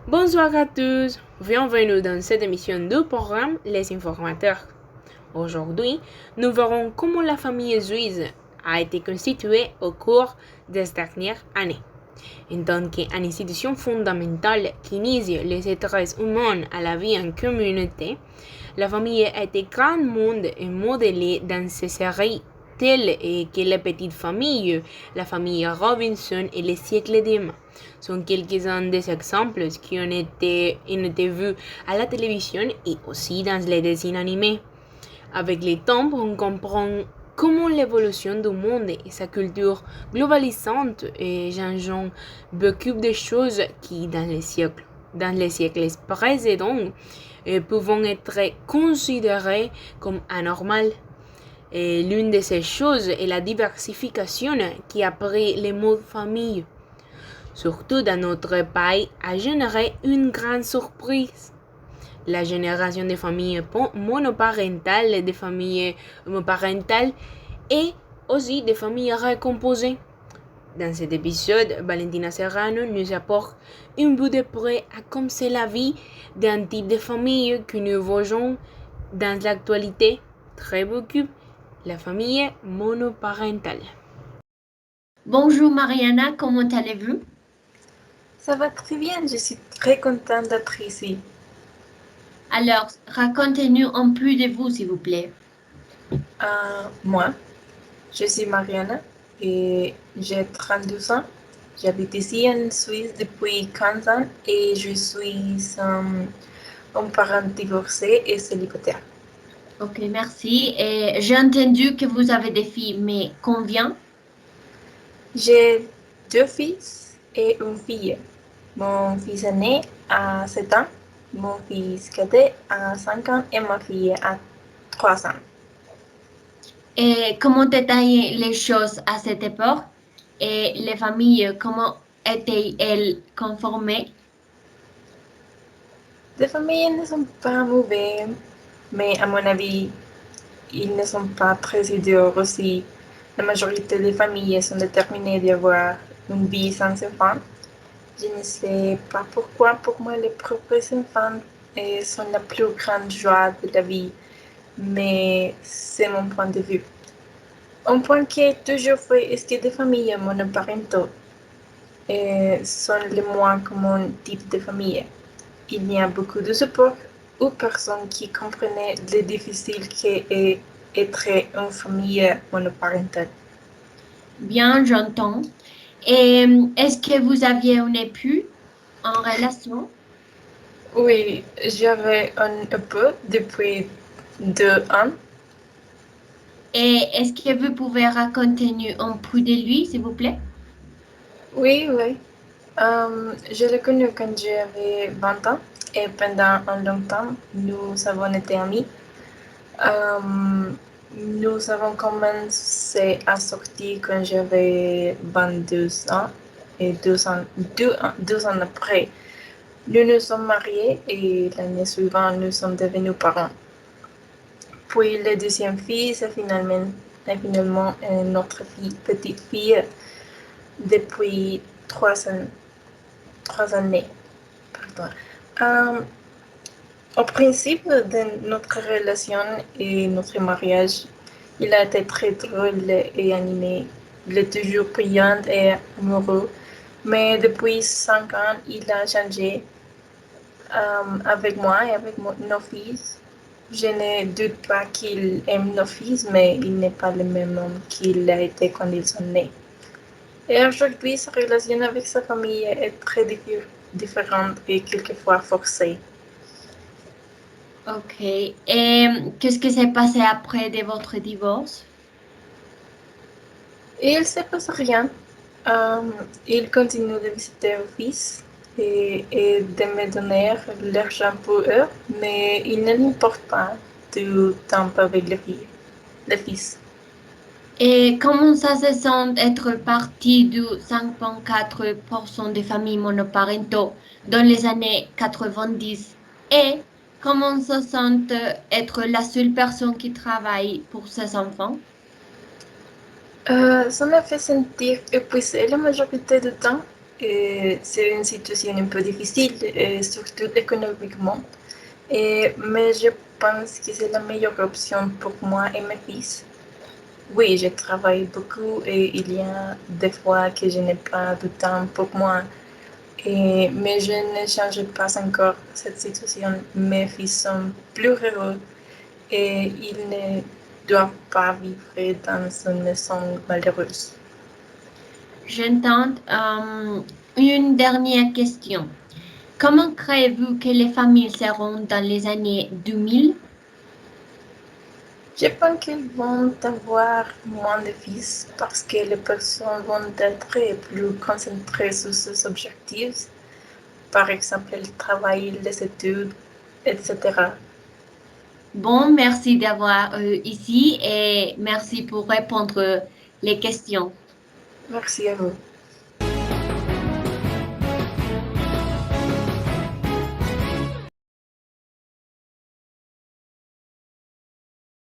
Bonsoir à tous, bienvenue dans cette émission du programme Les Informateurs. Aujourd'hui, nous verrons comment la famille suisse a été constituée au cours des dernières années. En tant qu'institution fondamentale qui initie les êtres humains à la vie en communauté, la famille a été grandement modélée dans ces séries telles que les petites familles, la famille Robinson et les siècles d'Emma sont quelques-uns des exemples qui ont été vus à la télévision et aussi dans les dessins animés. Avec le temps, on comprend comment l'évolution du monde et sa culture globalisante et changeant beaucoup de choses qui, dans les siècles précédents, pouvaient être considérées comme anormales. Et l'une de ces choses est la diversification qui a pris le mot famille, surtout dans notre pays, a généré une grande surprise. La génération des familles monoparentales, des familles homoparentales et aussi des familles recomposées. Dans cet épisode, Valentina Serrano nous apporte une vue de près à comme c'est la vie d'un type de famille que nous voyons dans l'actualité très beaucoup, la famille monoparentale. Bonjour Mariana, comment allez-vous? Ça va très bien, je suis très contente d'être ici. Alors, racontez-nous un peu de vous, s'il vous plaît. Moi, je suis Mariana et j'ai 32 ans. J'habite ici en Suisse depuis 15 ans et je suis un parent divorcé et célibataire. Ok, merci. Et j'ai entendu que vous avez des filles, mais combien? J'ai 2 fils et une fille. Mon fils aîné a 7 ans, mon fils cadet a 5 ans et ma fille a 3 ans. Et comment étaient les choses à cette époque? Et les familles, comment étaient-elles conformées? Les familles ne sont pas mauvais, mais à mon avis, ils ne sont pas très idéaux aussi. La majorité des familles sont déterminées d'avoir une vie sans enfants. Je ne sais pas pourquoi, pour moi, les propres enfants sont la plus grande joie de la vie, mais c'est mon point de vue. Un point qui est toujours fait est que des familles monoparentaux sont les moins communs types de famille. Il y a beaucoup de support aux personnes qui comprenaient le difficile qu'est être une famille monoparentale. Bien, j'entends. Et est-ce que vous aviez un époux en relation? Oui, j'avais un peu depuis 2 ans. Et est-ce que vous pouvez raconter un peu de lui, s'il vous plaît? Oui, oui. Je l'ai connu quand j'avais 20 ans et pendant un long temps, nous avons été amis. Nous avons commencé à sortir quand j'avais 22 ans et 2 ans après, nous nous sommes mariés et l'année suivante, nous sommes devenus parents. Puis le deuxième fils est finalement notre petite fille depuis 3 années. Pardon. Euh, Au principe de notre relation et notre mariage, il a été très drôle et animé. Il est toujours brillant et amoureux. Mais depuis 5 ans, il a changé avec moi et avec nos fils. Je ne doute pas qu'il aime nos fils, mais il n'est pas le même homme qu'il a été quand ils sont nés. Et aujourd'hui, sa relation avec sa famille est très différente et quelquefois forcée. Ok. Et qu'est-ce qui s'est passé après de votre divorce? Et il ne se passe rien. Euh, il continue de visiter mon fils et de me donner l'argent pour eux, mais il ne l'importe pas du temps avec le fils. Et comment ça se sent être partie du 5,4% des familles monoparentaux dans les années 90? Et comment ça sent être la seule personne qui travaille pour ses enfants? Ça me fait sentir épuisée la majorité du temps. Et c'est une situation un peu difficile, surtout économiquement. Mais je pense que c'est la meilleure option pour moi et mes fils. Oui, je travaille beaucoup et il y a des fois que je n'ai pas de temps pour moi. Mais je ne change pas encore cette situation. Mes fils sont plus heureux et ils ne doivent pas vivre dans une maison malheureuse. J'entends. Une dernière question. Comment créez-vous que les familles seront dans les années 2000? Je pense qu'ils vont avoir moins de fils parce que les personnes vont être plus concentrées sur ces objectifs, par exemple le travail, les études, etc. Bon, merci d'avoir ici et merci pour répondre les questions. Merci à vous.